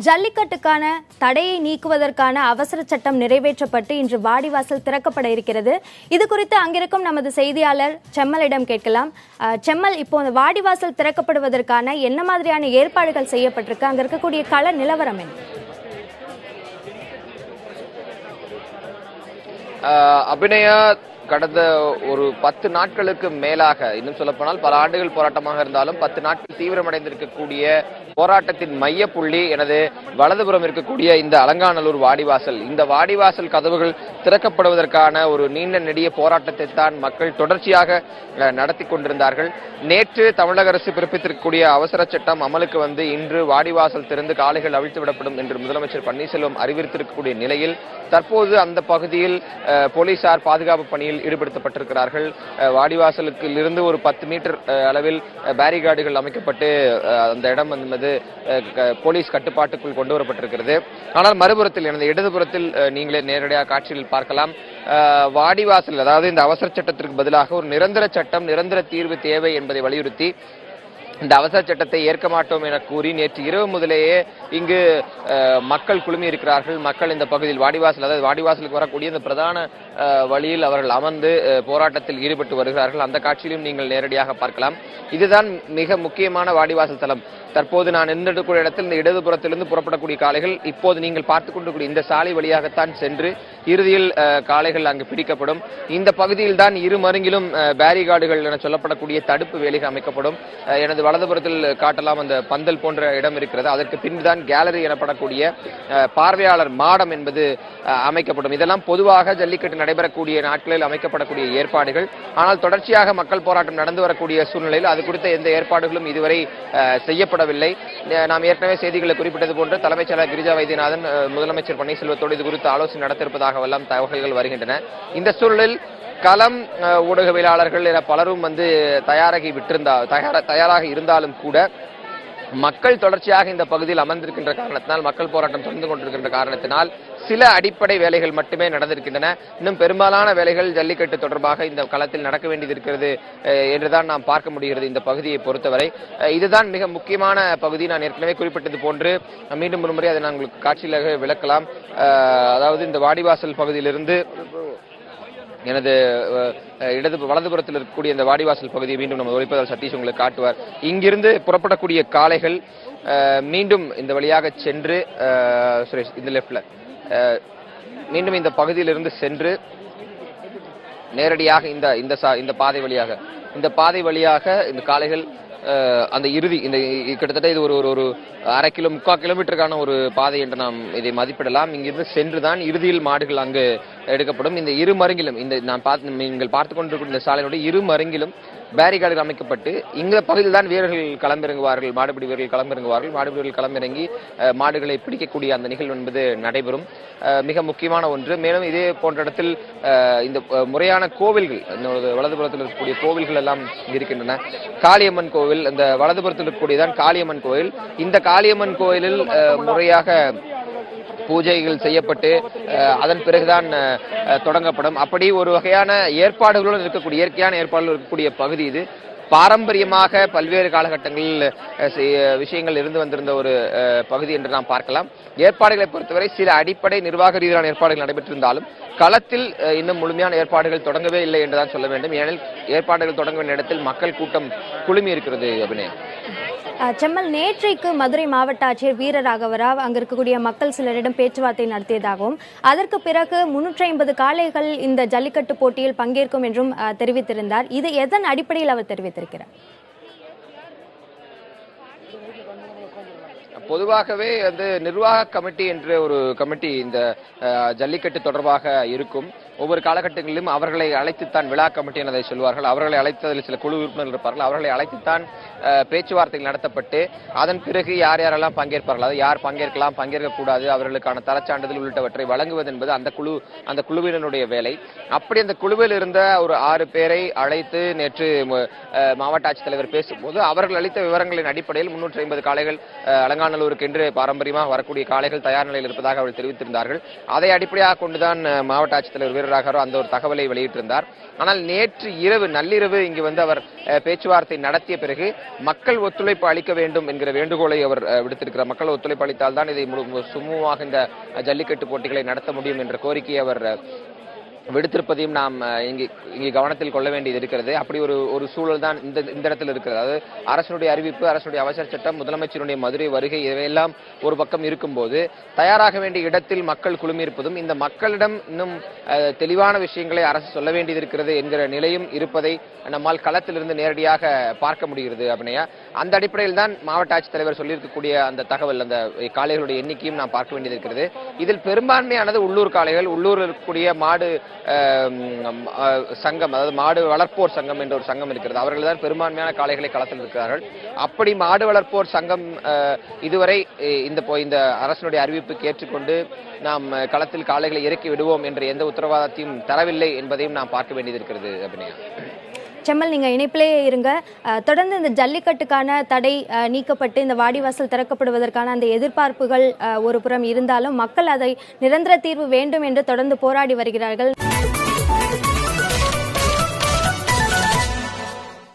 ஜல்லிக்கட்டுக்கான தடையை நீக்குவதற்கான அவசர சட்டம் நிறைவேற்றப்பட்டு இன்று வாடிவாசல் திறக்கப்பட இருக்கிறது. இது குறித்து அங்கிருக்கும் நமது செய்தியாளர் செம்மலிடம் கேட்கலாம். செம்மல், இப்போ வாடிவாசல் திறக்கப்படுவதற்கான என்ன மாதிரியான ஏற்பாடுகள் செய்யப்பட்டிருக்கு? அங்க இருக்கக்கூடிய கள நிலவரம் என்ன? அபிநயா, கடந்த ஒரு 10 நாட்களுக்கு மேலாக, இன்னும் சொல்ல போனால் பல ஆண்டுகள் போராட்டமாக இருந்தாலும் 10 நாட்கள் தீவிரமடைந்திருக்கக்கூடிய போராட்டத்தின் மைய புள்ளி எனது வலதுபுறம் இருக்கக்கூடிய இந்த அலங்காநல்லூர் வாடிவாசல். இந்த வாடிவாசல் கதவுகள் திறக்கப்படுவதற்கான ஒரு நீண்ட நெடிய போராட்டத்தை தான் மக்கள் தொடர்ச்சியாக நடத்தி கொண்டிருந்தார்கள். நேற்று தமிழக அரசு பிறப்பித்திருக்கக்கூடிய அவசர சட்டம் அமலுக்கு வந்து இன்று வாடிவாசல் திறந்து காளைகள் அவிழ்த்து விடப்படும் என்று முதலமைச்சர் பன்னீர்செல்வம் அறிவித்திருக்கக்கூடிய நிலையில் தற்போது அந்த பகுதியில் போலீசார் பாதுகாப்பு பணியில் ஈடுபடுத்தப்பட்டிருக்கிறார்கள். வாடிவாசலுக்கு இருந்து ஒரு 10 மீட்டர் அளவில் பேரிகார்டுகள் அமைக்கப்பட்டு அந்த இடம் என்பது போலீஸ் கட்டுப்பாட்டுக்குள் கொண்டு வரப்பட்டிருக்கிறது. ஆனால் மறுபுறத்தில் எனது இடதுபுறத்தில் நீங்களே நேரடியாக காட்சியில் பார்க்கலாம். வாடிவாசல், அதாவது இந்த அவசர சட்டத்திற்கு பதிலாக ஒரு நிரந்தர சட்டம், நிரந்தர தீர்வு தேவை என்பதை வலியுறுத்தி இந்த அவசர சட்டத்தை ஏற்க மாட்டோம் என கூறி நேற்று இரவு முதலேயே இங்கு மக்கள் குழுமி இருக்கிறார்கள். மக்கள் இந்த பகுதியில் வாடிவாசல், அதாவது வாடிவாசலுக்கு வரக்கூடிய இந்த பிரதான வழியில் அவர்கள் அமர்ந்து போராட்டத்தில் ஈடுபட்டு வருகிறார்கள். அந்த காட்சியிலும் நீங்கள் நேரடியாக பார்க்கலாம். இதுதான் மிக முக்கியமான வாடிவாசல் தளம். தற்போது நான் நின்றிருக்கூடிய இடத்தில் இந்த இடதுபுறத்திலிருந்து புறப்படக்கூடிய காளைகள் இப்போது நீங்கள் பார்த்துக் கொண்டிருக்கூடிய இந்த சாலை வழியாகத்தான் சென்று இறுதியில் காளைகள் அங்கு பிடிக்கப்படும். இந்த பகுதியில் தான் இரு மருங்கிலும் பேரிகார்டுகள் என சொல்லப்படக்கூடிய தடுப்பு வேலைகள் அமைக்கப்படும். எனது வலதுபுறத்தில் காட்டலாம், அந்த பந்தல் போன்ற இடம் இருக்கிறது. அதற்கு பின்புதான் கேலரி எனப்படக்கூடிய பார்வையாளர் மாடம் என்பது அமைக்கப்படும். இதெல்லாம் பொதுவாக ஜல்லிக்கட்டு நடைபெறக்கூடிய நாட்களில் அமைக்கப்படக்கூடிய ஏற்பாடுகள். ஆனால் தொடர்ச்சியாக மக்கள் போராட்டம் நடந்து வரக்கூடிய சூழ்நிலையில் அது குறித்த எந்த ஏற்பாடுகளும் இதுவரை செய்யப்படவில்லை. நாம் ஏற்கனவே செய்திகளை குறிப்பிட்டது போன்று தலைமைச் செயலர் கிரிஜா வைத்தியநாதன் முதலமைச்சர் பன்னீர்செல்வத்தோடு இது குறித்து ஆலோசனை நடத்திருப்பதாகவெல்லாம் தகவல்கள் வருகின்றன. இந்த சூழலில் களம் ஊடகவியலாளர்கள் என பலரும் வந்து தயாராக இருந்தாலும் கூட மக்கள் தொடர்ச்சியாக இந்த பகுதியில் அமர்ந்திருக்கின்ற காரணத்தினால், மக்கள் போராட்டம் தொடர்ந்து கொண்டிருக்கின்ற காரணத்தினால் சில அடிப்படை வேலைகள் மட்டுமே நடந்திருக்கின்றன. இன்னும் பெரும்பாலான வேலைகள் ஜல்லிக்கட்டு தொடர்பாக இந்த களத்தில் நடக்க வேண்டியது இருக்கிறது என்றுதான் நாம் பார்க்க முடிகிறது. இந்த பகுதியை பொறுத்தவரை இதுதான் மிக முக்கியமான பகுதி. நான் ஏற்கனவே குறிப்பிட்டது போன்று மீண்டும் ஒரு முறை அதை நான் உங்களுக்கு காட்சியிலாக விளக்கலாம். அதாவது இந்த வாடிவாசல் பகுதியிலிருந்து எனது வலதுபுறத்தில் இருக்கக்கூடிய இந்த வாடிவாசல் பகுதியை மீண்டும் நம்ம ஒளிப்பதால் சதீஷ் உங்களுக்கு காட்டுவார். இங்கிருந்து புறப்படக்கூடிய காளைகள் மீண்டும் இந்த வழியாக சென்று, சுரேஷ் இந்த லெப்ட்ல மீண்டும் இந்த பகுதியிலிருந்து சென்று நேரடியாக இந்த பாதை வழியாக இந்த காளைகள் அந்த இறுதி, இந்த கிட்டத்தட்ட இது ஒரு 1/2 கிலோமீட்டருக்கான ஒரு பாதை என்று நாம் இதை மதிப்பிடலாம். இங்கிருந்து சென்றுதான் இறுதியில் மாடுகள் அங்கு எடுக்கப்படும். இந்த இரு மருங்கிலும் நீங்கள் பார்த்துக் கொண்டிருக்கும் இந்த சாலையினுடைய இரு மருங்கிலும் பேரிகார்டுகள் அமைக்கப்பட்டு இந்த பகுதியில் தான் வீரர்கள் களமிறங்குவார்கள், மாடுபிடி வீரர்கள் களமிறங்குவார்கள். மாடுபிடி வீரர்கள் களமிறங்கி மாடுகளை பிடிக்கக்கூடிய அந்த நிகழ்வு என்பது நடைபெறும். மிக முக்கியமான ஒன்று. மேலும் இதே போன்ற இடத்தில் இந்த முறையான கோவில்கள், வலதுபுறத்தில் இருக்கக்கூடிய கோவில்கள் எல்லாம் இருக்கின்றன. காளியம்மன் கோவில், இந்த வலதுபுறத்தில் இருக்கக்கூடியதான் காளியம்மன் கோவில். இந்த காளியம்மன் கோயிலில் முறையாக பூஜைகள் செய்யப்பட்டு அதன் பிறகுதான் தொடங்கப்படும். அப்படி ஒரு வகையான ஏற்பாடுகளுடன் இருக்கக்கூடிய, இயற்கையான ஏற்பாடுகள் இருக்கக்கூடிய பகுதி இது. பாரம்பரியமாக பல்வேறு காலகட்டங்களில் விஷயங்கள் இருந்து வந்திருந்த ஒரு பகுதி என்று நாம் பார்க்கலாம். ஏற்பாடுகளை பொறுத்தவரை சில அடிப்படை நிர்வாக ரீதியான ஏற்பாடுகள் நடைபெற்றிருந்தாலும் களத்தில் இன்னும் முழுமையான ஏற்பாடுகள் தொடங்கவே இல்லை என்றுதான் சொல்ல வேண்டும். ஏனெனில் ஏற்பாடுகள் தொடங்க வேண்டிய இடத்தில் மக்கள் கூட்டம் குழுமி இருக்கிறது. அபிநயா, செம்மல், நேற்றைக்கு மதுரை மாவட்ட ஆட்சியர் வீரராகவராவ் அங்கு இருக்கக்கூடிய மக்கள் சிலரிடம் பேச்சுவார்த்தை நடத்தியதாகவும் அதற்கு பிறகு 350 காளைகள் இந்த ஜல்லிக்கட்டு போட்டியில் பங்கேற்கும் என்றும் தெரிவித்திருந்தார். இது எதன் அடிப்படையில் அவர் தெரிவித்திருக்கிறார்? பொதுவாகவே அந்த நிர்வாக கமிட்டி என்ற ஒரு கமிட்டி இந்த ஜல்லிக்கட்டு தொடர்பாக இருக்கும். ஒவ்வொரு காலகட்டங்களிலும் அவர்களை அழைத்துத்தான், விழா கமிட்டி என சொல்வார்கள், அவர்களை அழைத்ததில் சில குழு உறுப்பினர்கள் இருப்பார்கள். அவர்களை அழைத்துத்தான் பேச்சுவார்த்தைகள் நடத்தப்பட்டு அதன் பிறகு யார் யாரெல்லாம் பங்கேற்பார்கள், அது யார் பங்கேற்கலாம், பங்கேற்கக்கூடாது, அவர்களுக்கான தரச்சான்றிதழ் உள்ளிட்டவற்றை வழங்குவது என்பது அந்த குழுவினருடைய வேலை. அப்படி அந்த குழுவில் இருந்த ஒரு 6 பேரை அழைத்து நேற்று மாவட்ட ஆட்சித்தலைவர் பேசும்போது அவர்கள் அளித்த விவரங்களின் அடிப்படையில் 350 காளைகள் அலங்காநல்லூர் அலங்காநல்லூருக்கு என்று பாரம்பரியமாக வரக்கூடிய காளைகள் தயார் நிலையில் இருப்பதாக அவர்கள் தெரிவித்திருந்தார்கள். அதை அடிப்படையாக கொண்டுதான் மாவட்ட ஆட்சித்தலைவர் வீரராகவோ அந்த ஒரு தகவலை வெளியிட்டிருந்தார். ஆனால் நேற்று இரவு நள்ளிரவு இங்கு வந்து அவர் பேச்சுவார்த்தை நடத்திய பிறகு மக்கள் ஒத்துழைப்பு அளிக்க வேண்டும் என்கிற வேண்டுகோளை அவர் விடுத்திருக்கிறார். மக்கள் ஒத்துழைப்பு அளித்தால் தான் இதை சுமூகமாக இந்த ஜல்லிக்கட்டு போட்டிகளை நடத்த முடியும் என்ற கோரிக்கையை அவர் விடுத்திருப்பதையும் நாம் இங்கே கவனத்தில் கொள்ள வேண்டியது இருக்கிறது. அப்படி ஒரு சூழல் தான் இந்த இடத்தில் இருக்கிறது. அதாவது அரசனுடைய அறிவிப்பு, அரசுடைய அவசர சட்டம், முதலமைச்சருடைய மதுரை வருகை இவையெல்லாம் ஒரு பக்கம் இருக்கும்போது தயாராக வேண்டிய இடத்தில் மக்கள் குழுமியிருப்பதும் இந்த மக்களிடம் இன்னும் தெளிவான விஷயங்களை அரசு சொல்ல வேண்டியது இருக்கிறது என்கிற நிலையும் இருப்பதை நம்மால் களத்திலிருந்து நேரடியாக பார்க்க முடிகிறது. அப்படின்னா அந்த அடிப்படையில் தான் மாவட்ட ஆட்சித்தலைவர் சொல்லியிருக்கக்கூடிய அந்த தகவல், அந்த காளைகளுடைய எண்ணிக்கையும் நாம் பார்க்க வேண்டியது இருக்கிறது. இதில் பெரும்பான்மையானது உள்ளூர் காளைகள், உள்ளூரில் இருக்கக்கூடிய மாடு சங்கம், அதாவது மாடு வளர்ப்போர் சங்கம் என்ற ஒரு சங்கம் இருக்கிறது. அவர்கள் தான் பெரும்பான்மையான காளைகளை களத்தில் இருக்கிறார்கள். அப்படி மாடு வளர்ப்போர் சங்கம் இதுவரை இந்த அரசனுடைய அறிவிப்புக்கு ஏற்றுக்கொண்டு நாம் களத்தில் காளைகளை இறக்கி விடுவோம் என்ற எந்த உத்தரவாதத்தையும் தரவில்லை என்பதையும் நாம் பார்க்க வேண்டியது இருக்கிறது. அபிநயா, செம்மல், நீங்க இணைப்பிலேயே இருங்க. தொடர்ந்து இந்த ஜல்லிக்கட்டுக்கான தடை நீக்கப்பட்டு இந்த வாடிவாசல் திறக்கப்படுவதற்கான அந்த எதிர்பார்ப்புகள் ஒரு புறம் இருந்தாலும் மக்கள் அதை நிரந்தர தீர்வு வேண்டும் என்று தொடர்ந்து போராடி வருகிறார்கள்.